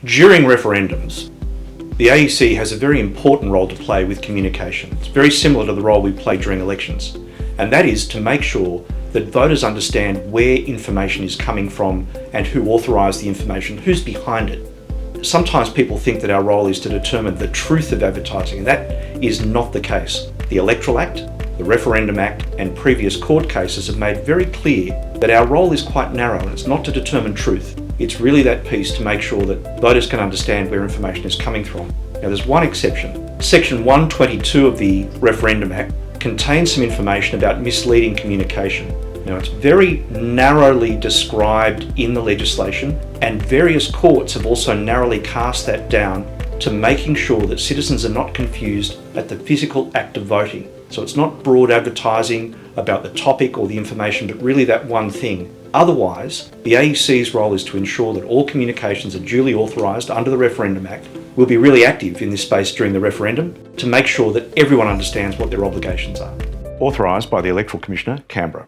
During referendums, the AEC has a very important role to play with communication. It's very similar to the role we play during elections, and that is to make sure that voters understand where information is coming from and who authorised the information, who's behind it. Sometimes people think that our role is to determine the truth of advertising, and that is not the case. The Electoral Act, the Referendum Act and previous court cases have made very clear that our role is quite narrow, and it's not to determine truth. It's really that piece to make sure that voters can understand where information is coming from. Now there's one exception. Section 122 of the Referendum Act contains some information about misleading communication. Now it's very narrowly described in the legislation, and various courts have also narrowly cast that down to making sure that citizens are not confused at the physical act of voting. So it's not broad advertising about the topic or the information, but really that one thing. Otherwise, the AEC's role is to ensure that all communications are duly authorised under the Referendum Act. We'll be really active in this space during the referendum to make sure that everyone understands what their obligations are. Authorised by the Electoral Commissioner, Canberra.